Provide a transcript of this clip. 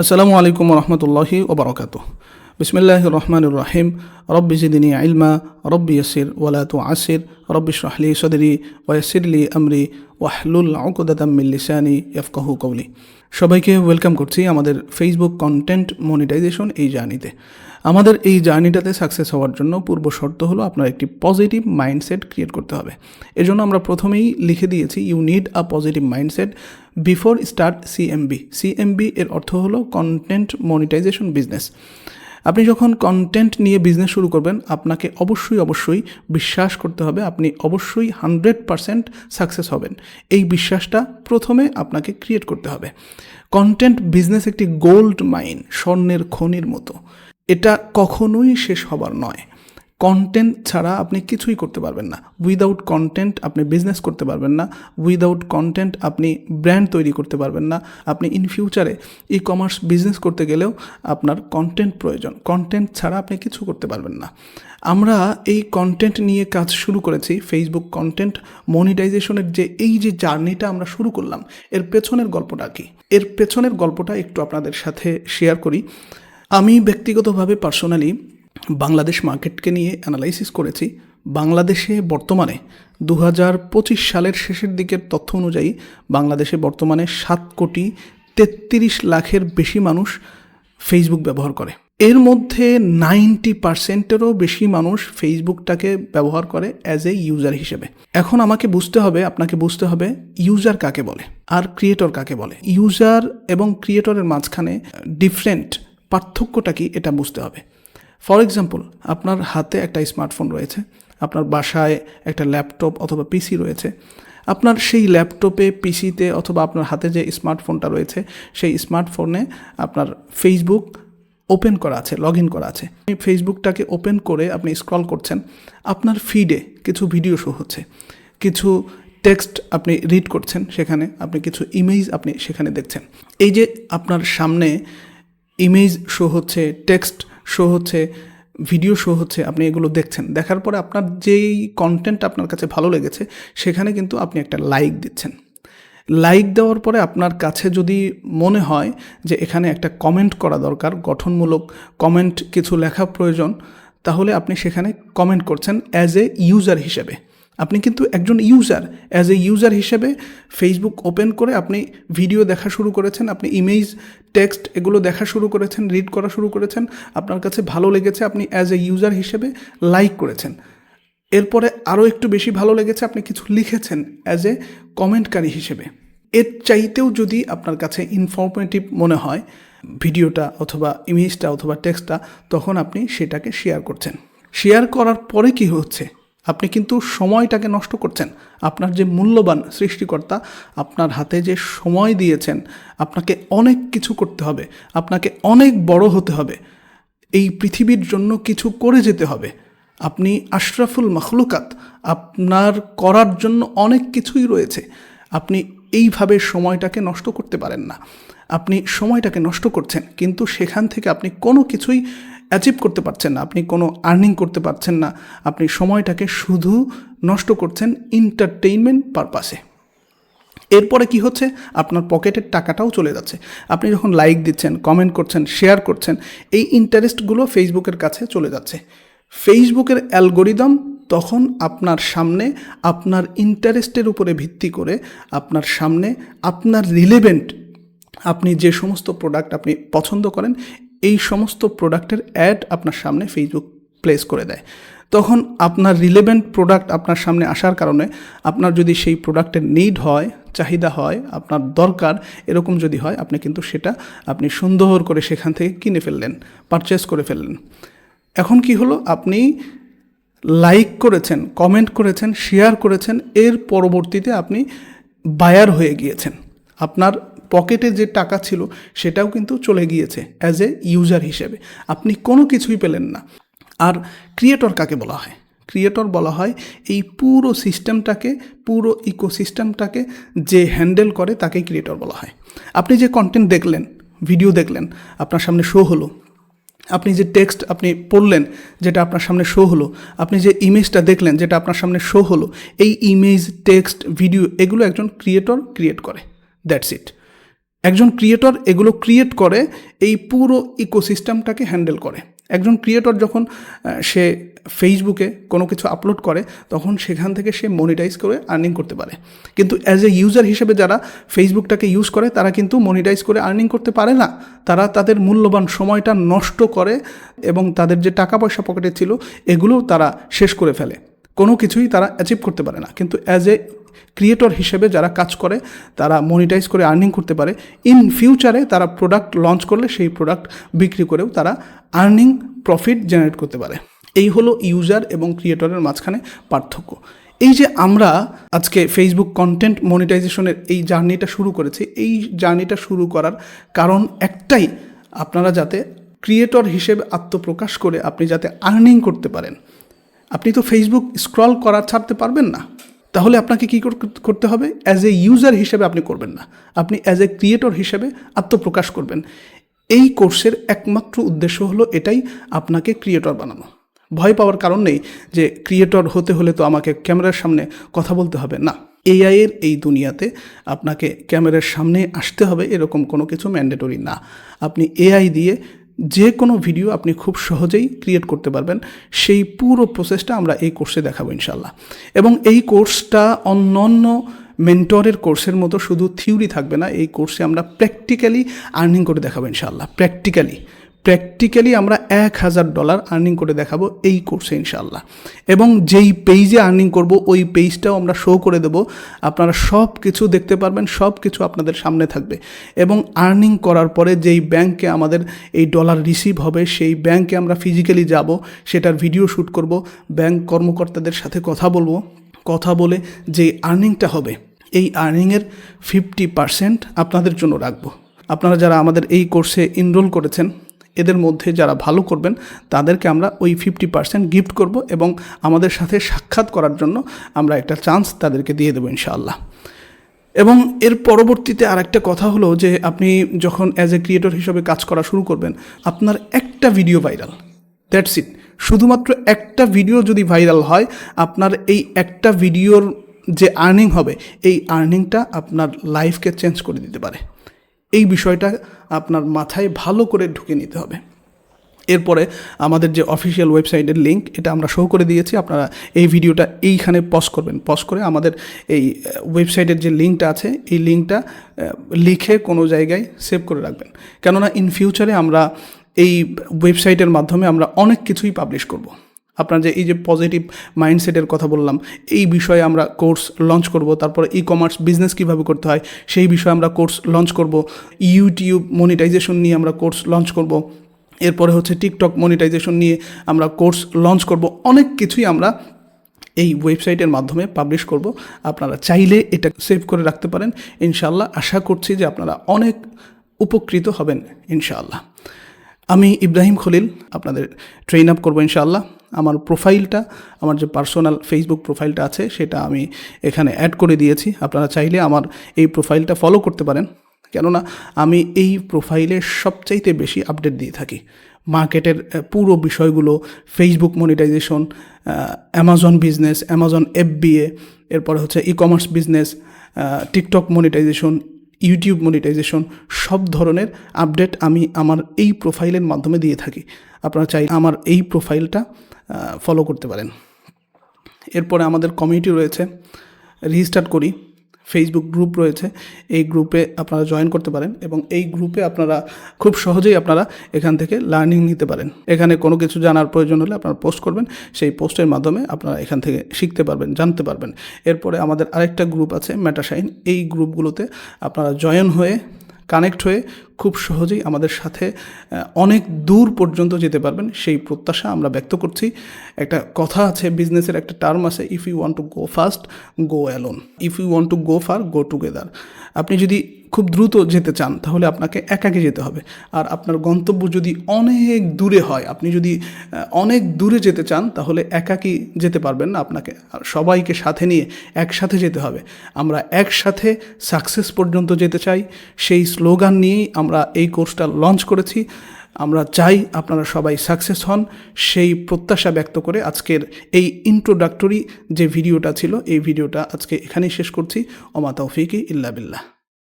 আসসালামু আলাইকুম রহমতুল্লাহি ওবরাকাতুহ। বিসমিল্লাহির রহমানির রহিম। রব্বি জিদনি ইলমা, রব্বি ইয়াসির ওয়ালা তুআসির, রব্বি ইশরাহ লি সাদরি ওয়া ইয়াসসির লি আমরি ওয়াহলুল উকদাতাম মিন লিসানি ইয়াফকাহু কওলি। সবাইকে ওয়েলকাম করছি আমাদের ফেসবুক কন্টেন্ট মনিটাইজেশন এই জার্নিতে। আমাদের এই জার্নিটাতে সাকসেস হওয়ার জন্য পূর্ব শর্ত হলো আপনার একটি পজিটিভ মাইন্ডসেট ক্রিয়েট করতে হবে। এজন্য আমরা প্রথমেই লিখে দিয়েছি you need a positive mindset before start CMB. CMB এর অর্থ হলো কন্টেন্ট মনিটাইজেশন বিজনেস। আপনি যখন কন্টেন্ট নিয়ে বিজনেস শুরু করবেন, আপনাকে অবশ্যই বিশ্বাস করতে হবে আপনি অবশ্যই 100% সাকসেস হবেন। এই বিশ্বাসটা প্রথমে আপনাকে ক্রিয়েট করতে হবে। কন্টেন্ট বিজনেস একটি গোল্ড মাইন, স্বর্ণের খনির মতো। এটা কখনোই শেষ হবার নয়। কন্টেন্ট ছাড়া আপনি কিছুই করতে পারবেন না। উইদাউট কন্টেন্ট আপনি বিজনেস করতে পারবেন না। উইদাউট কন্টেন্ট আপনি ব্র্যান্ড তৈরি করতে পারবেন না। আপনি ইন ফিউচারে ই কমার্স বিজনেস করতে গেলেও আপনার কন্টেন্ট প্রয়োজন। কন্টেন্ট ছাড়া আপনি কিছু করতে পারবেন না। আমরা এই কন্টেন্ট নিয়ে কাজ শুরু করেছি। ফেসবুক কন্টেন্ট মনিটাইজেশনের যে জার্নিটা আমরা শুরু করলাম, এর পেছনের গল্পটা কি? এর পেছনের গল্পটা একটু আপনাদের সাথে শেয়ার করি। আমি ব্যক্তিগতভাবে পার্সোনালি বাংলাদেশ মার্কেটকে নিয়ে অ্যানালাইসিস করেছি। বাংলাদেশে বর্তমানে 2025 সালের শেষের দিকের তথ্য অনুযায়ী বাংলাদেশে বর্তমানে 7,33,00,000-এর বেশি মানুষ ফেসবুক ব্যবহার করে। এর মধ্যে 90%-এরও বেশি মানুষ ফেসবুকটাকে ব্যবহার করে অ্যাজ এ ইউজার হিসেবে। এখন আপনাকে বুঝতে হবে ইউজার কাকে বলে আর ক্রিয়েটর কাকে বলে। ইউজার এবং ক্রিয়েটরের মাঝখানে পার্থক্যটা কি এটা বুঝতে হবে। ফর এক্সাম্পল, আপনার হাতে একটা স্মার্টফোন রয়েছে, আপনার বাসায় একটা ল্যাপটপ অথবা পিসি রয়েছে। আপনার সেই ল্যাপটপে, পিসিতে অথবা আপনার হাতে যে স্মার্টফোনটা রয়েছে, সেই স্মার্টফোনে আপনার ফেসবুক ওপেন করা আছে, লগ ইন করা আছে। ফেসবুকটাকে ওপেন করে আপনি স্ক্রল করছেন, আপনার ফিডে কিছু ভিডিও শো হচ্ছে, কিছু টেক্সট আপনি রিড করছেন, সেখানে আপনি কিছু ইমেজ আপনি সেখানে দেখছেন। এই যে আপনার সামনে ইমেজ শো হচ্ছে, টেক্সট শো হচ্ছে, ভিডিও শো হচ্ছে, আপনি এগুলো দেখছেন। দেখার পরে আপনার যেই কন্টেন্ট আপনার কাছে ভালো লেগেছে, সেখানে কিন্তু আপনি একটা লাইক দিচ্ছেন। লাইক দেওয়ার পরে আপনার কাছে যদি মনে হয় যে এখানে একটা কমেন্ট করা দরকার, গঠনমূলক কমেন্ট কিছু লেখা প্রয়োজন, তাহলে আপনি সেখানে কমেন্ট করছেন অ্যাজ এ ইউজার হিসেবে। আপনি কিন্তু একজন ইউজার। অ্যাজ এ ইউজার হিসেবে ফেসবুক ওপেন করে আপনি ভিডিও দেখা শুরু করেছেন, আপনি ইমেজ, টেক্সট এগুলো দেখা শুরু করেছেন, রিড করা শুরু করেছেন, আপনার কাছে ভালো লেগেছে, আপনি অ্যাজ এ ইউজার হিসেবে লাইক করেছেন। এরপরে আরও একটু বেশি ভালো লেগেছে, আপনি কিছু লিখেছেন অ্যাজ এ কমেন্টকারী হিসেবে। এর চাইতেও যদি আপনার কাছে ইনফরমেটিভ মনে হয় ভিডিওটা অথবা ইমেজটা অথবা টেক্সটটা, তখন আপনি সেটাকে শেয়ার করছেন। শেয়ার করার পরে কি হচ্ছে? আপনি কিন্তু সময়টাকে নষ্ট করছেন। আপনার যে মূল্যবান সৃষ্টিকর্তা আপনার হাতে যে সময় দিয়েছেন, আপনাকে অনেক কিছু করতে হবে, আপনাকে অনেক বড় হতে হবে, এই পৃথিবীর জন্য কিছু করে যেতে হবে। আপনি আশরাফুল মখলুকাত, আপনার করার জন্য অনেক কিছুই রয়েছে। আপনি এইভাবে সময়টাকে নষ্ট করতে পারেন না। আপনি সময়টাকে নষ্ট করছেন, কিন্তু সেখান থেকে আপনি কোনো কিছুই অ্যাচিভ করতে পারছেন না, আপনি কোনো আর্নিং করতে পারছেন না। আপনি সময়টাকে শুধু নষ্ট করছেন এন্টারটেইনমেন্ট পারপাসে। এরপরে কি হচ্ছে? আপনার পকেটের টাকাটাও চলে যাচ্ছে। আপনি যখন লাইক দিচ্ছেন, কমেন্ট করছেন, শেয়ার করছেন, এই ইন্টারেস্টগুলো ফেসবুকের কাছে চলে যাচ্ছে। ফেসবুকের অ্যালগোরিদম তখন আপনার সামনে আপনার ইন্টারেস্টের উপরে ভিত্তি করে আপনার সামনে আপনার রিলেভেন্ট, আপনি যে সমস্ত প্রোডাক্ট আপনি পছন্দ করেন, এই সমস্ত প্রোডাক্টের অ্যাড আপনার সামনে ফেসবুক প্লেস করে দেয়। তখন আপনার রিলেভেন্ট প্রোডাক্ট আপনার সামনে আসার কারণে আপনার যদি সেই প্রোডাক্টের নিড হয়, চাহিদা হয়, আপনার দরকার, এরকম যদি হয়, আপনি কিন্তু সেটা আপনি সুন্দর করে সেখান থেকে কিনে ফেললেন, পারচেস করে ফেললেন। এখন কি হলো? আপনি লাইক করেছেন, কমেন্ট করেছেন, শেয়ার করেছেন, এর পরবর্তীতে আপনি বায়ার হয়ে গিয়েছেন। আপনার পকেটে যে টাকা ছিল সেটাও কিন্তু চলে গিয়েছে অ্যাজ এ ইউজার হিসেবে। আপনি কোনো কিছুই পেলেন না। আর ক্রিয়েটর কাকে বলা হয়? ক্রিয়েটর বলা হয় এই পুরো সিস্টেমটাকে, পুরো ইকোসিস্টেমটাকে যে হ্যান্ডেল করে, তাকেই ক্রিয়েটর বলা হয়। আপনি যে কন্টেন্ট দেখলেন, ভিডিও দেখলেন, আপনার সামনে শো হলো, আপনি যে টেক্সট আপনি পড়লেন যেটা আপনার সামনে শো হলো, আপনি যে ইমেজটা দেখলেন যেটা আপনার সামনে শো হলো, এই ইমেজ, টেক্সট, ভিডিও এগুলো একজন ক্রিয়েটর ক্রিয়েট করে। That's it. একজন ক্রিয়েটর এগুলো ক্রিয়েট করে, এই পুরো ইকোসিস্টেমটাকে হ্যান্ডেল করে। একজন ক্রিয়েটর যখন সে ফেসবুকে কোনো কিছু আপলোড করে তখন সেখান থেকে সে মনিটাইজ করে আর্নিং করতে পারে। কিন্তু অ্যাজ এ ইউজার হিসেবে যারা ফেসবুকটাকে ইউজ করে তারা কিন্তু মনিটাইজ করে আর্নিং করতে পারে না। তারা তাদের মূল্যবান সময়টা নষ্ট করে এবং তাদের যে টাকা পয়সা পকেটে ছিল এগুলোও তারা শেষ করে ফেলে, কোনো কিছুই তারা অ্যাচিভ করতে পারে না। কিন্তু অ্যাজ এ ক্রিয়েটর হিসেবে যারা কাজ করে তারা মনিটাইজ করে আর্নিং করতে পারে। ইন ফিউচারে তারা প্রোডাক্ট লঞ্চ করলে সেই প্রোডাক্ট বিক্রি করেও তারা আর্নিং প্রফিট জেনারেট করতে পারে। এই হলো ইউজার এবং ক্রিয়েটরের মাঝখানে পার্থক্য। এই যে আমরা আজকে ফেসবুক কন্টেন্ট মনিটাইজেশনের এই জার্নিটা শুরু করেছি, এই জার্নিটা শুরু করার কারণ একটাই, আপনারা যাতে ক্রিয়েটর হিসেবে আত্মপ্রকাশ করে আপনি যাতে আর্নিং করতে পারেন। আপনি তো ফেসবুক স্ক্রল করা ছাড়তে পারবেন না, তাহলে আপনাকে কী করতে হবে? অ্যাজ এ ইউজার হিসেবে আপনি করবেন না, আপনি অ্যাজ এ ক্রিয়েটর হিসেবে আত্মপ্রকাশ করবেন। এই কোর্সের একমাত্র উদ্দেশ্য হলো এটাই, আপনাকে ক্রিয়েটর বানানো। ভয় পাওয়ার কারণ নেই যে ক্রিয়েটর হতে হলে তো আমাকে ক্যামেরার সামনে কথা বলতে হবে, না। এআইয়ের এই দুনিয়াতে আপনাকে ক্যামেরার সামনে আসতে হবে এরকম কোনো কিছু ম্যান্ডেটরি না। আপনি এআই দিয়ে যে কোনো ভিডিও আপনি খুব সহজেই ক্রিয়েট করতে পারবেন। সেই পুরো প্রসেসটা আমরা এই কোর্সে দেখাবো ইনশাল্লাহ। এবং এই কোর্সটা অন্যান্য মেন্টরের কোর্সের মতো শুধু থিওরি থাকবে না, এই কোর্সে আমরা প্র্যাকটিক্যালি আর্নিং করে দেখাবো ইনশাল্লাহ। প্র্যাকটিক্যালি আমরা $1000 আর্নিং করে দেখাবো এই কোর্সে ইনশাল্লাহ। এবং যেই পেজে আর্নিং করব ওই পেজটাও আমরা শো করে দেব, আপনারা সব কিছু দেখতে পারবেন, সব কিছু আপনাদের সামনে থাকবে। এবং আর্নিং করার পরে যেই ব্যাংকে আমাদের এই ডলার রিসিভ হবে সেই ব্যাংকে আমরা ফিজিক্যালি যাব, সেটার ভিডিও শ্যুট করব, ব্যাংক কর্মকর্তাদের সাথে কথা বলে যে আর্নিংটা হবে এই আর্নিংয়ের 50% আপনাদের জন্য রাখবো। আপনারা যারা আমাদের এই কোর্সে এনরোল করেছেন এদের মধ্যে যারা ভালো করবেন তাদেরকে আমরা ওই 50% গিফট করব এবং আমাদের সাথে সাক্ষাৎ করার জন্য আমরা একটা চান্স তাদেরকে দিয়ে দেবো ইনশাআল্লাহ। এবং এর পরবর্তীতে আরেকটা কথা হলো যে আপনি যখন অ্যাজ এ ক্রিয়েটর হিসেবে কাজ করা শুরু করবেন, আপনার একটা ভিডিও ভাইরাল, দ্যাটস ইট। শুধুমাত্র একটা ভিডিও যদি ভাইরাল হয়, আপনার এই একটা ভিডিওর যে আর্নিং হবে এই আর্নিংটা আপনার লাইফকে চেঞ্জ করে দিতে পারে। এই বিষয়টা আপনার মাথায় ভালো করে ঢুকে নিতে হবে। এরপরে আমাদের যে অফিসিয়াল ওয়েবসাইটের লিঙ্ক এটা আমরা শো করে দিয়েছি, আপনারা এই ভিডিওটা এইখানে পজ করবেন, পজ করে আমাদের এই ওয়েবসাইটের যে লিঙ্কটা আছে এই লিঙ্কটা লিখে কোনো জায়গায় সেভ করে রাখবেন। কেননা ইন ফিউচারে আমরা এই ওয়েবসাইটের মাধ্যমে আমরা অনেক কিছুই পাবলিশ করব। আপনার যে এই যে পজিটিভ মাইন্ডসেটের কথা বললাম, এই বিষয়ে আমরা কোর্স লঞ্চ করব। তারপরে ই কমার্স বিজনেস কীভাবে করতে হয় সেই বিষয়ে আমরা কোর্স লঞ্চ করব। ইউটিউব মনিটাইজেশন নিয়ে আমরা কোর্স লঞ্চ করব। এরপরে হচ্ছে টিকটক মনিটাইজেশন নিয়ে আমরা কোর্স লঞ্চ করব। অনেক কিছুই আমরা এই ওয়েবসাইটের মাধ্যমে পাবলিশ করব। আপনারা চাইলে এটা সেভ করে রাখতে পারেন। ইনশাআল্লাহ আশা করছি যে আপনারা অনেক উপকৃত হবেন ইনশাআল্লাহ। আমি ইব্রাহিম খলিল আপনাদের ট্রেন আপ করবো ইনশাআল্লাহ। আমার প্রোফাইলটা, আমার যে পার্সোনাল ফেসবুক প্রোফাইলটা আছে সেটা আমি এখানে অ্যাড করে দিয়েছি। আপনারা চাইলে আমার এই প্রোফাইলটা ফলো করতে পারেন, কেননা আমি এই প্রোফাইলে সবচাইতে বেশি আপডেট দিয়ে থাকি। মার্কেটের পুরো বিষয়গুলো, Facebook monetization, Amazon business, Amazon FBA, এরপরে হচ্ছে e commerce business, TikTok monetization, YouTube monetization, সব ধরনের আপডেট আমি আমার এই প্রোফাইলের মাধ্যমে দিয়ে থাকি। আপনারা চাই আমার এই প্রোফাইলটা ফলো করতে পারেন। এরপরে আমাদের কমিউনিটি রয়েছে, রেজিস্টার করি, ফেসবুক গ্রুপ রয়েছে, এই গ্রুপে আপনারা জয়েন করতে পারেন এবং এই গ্রুপে আপনারা খুব সহজেই আপনারা এখান থেকে লার্নিং নিতে পারেন। এখানে কোনো কিছু জানার প্রয়োজন হলে আপনারা পোস্ট করবেন, সেই পোস্টের মাধ্যমে আপনারা এখান থেকে শিখতে পারবেন, জানতে পারবেন। এরপরে আমাদের আরেকটা গ্রুপ আছে মেটাশাইন, এই গ্রুপগুলোতে আপনারা জয়েন হয়ে কানেক্ট হয়ে খুব সহজেই আমাদের সাথে অনেক দূর পর্যন্ত যেতে পারবেন, সেই প্রত্যাশা আমরা ব্যক্ত করছি। একটা কথা আছে, বিজনেসের একটা টার্ম আছে, if you want to go fast go alone, if you want to go far go together. আপনি যদি খুব দ্রুত যেতে চান তাহলে আপনাকে একাকে যেতে হবে। আর আপনার গন্তব্য যদি অনেক দূরে হয়, আপনি যদি অনেক দূরে যেতে চান তাহলে একাকি যেতে পারবেন না, আপনাকে সবাইকে সাথে নিয়ে একসাথে যেতে হবে। আমরা একসাথে সাকসেস পর্যন্ত যেতে চাই, সেই স্লোগান নিয়েই আমরা এই কোর্সটা লঞ্চ করেছি। আমরা চাই আপনারা সবাই সাকসেস হন, সেই প্রত্যাশা ব্যক্ত করে আজকের এই ইন্ট্রোডাক্টরি যে ভিডিওটা ছিল এই ভিডিওটা আজকে এখানেই শেষ করছি। ওমা তৌফিকি ইল্লা বিল্লাহ।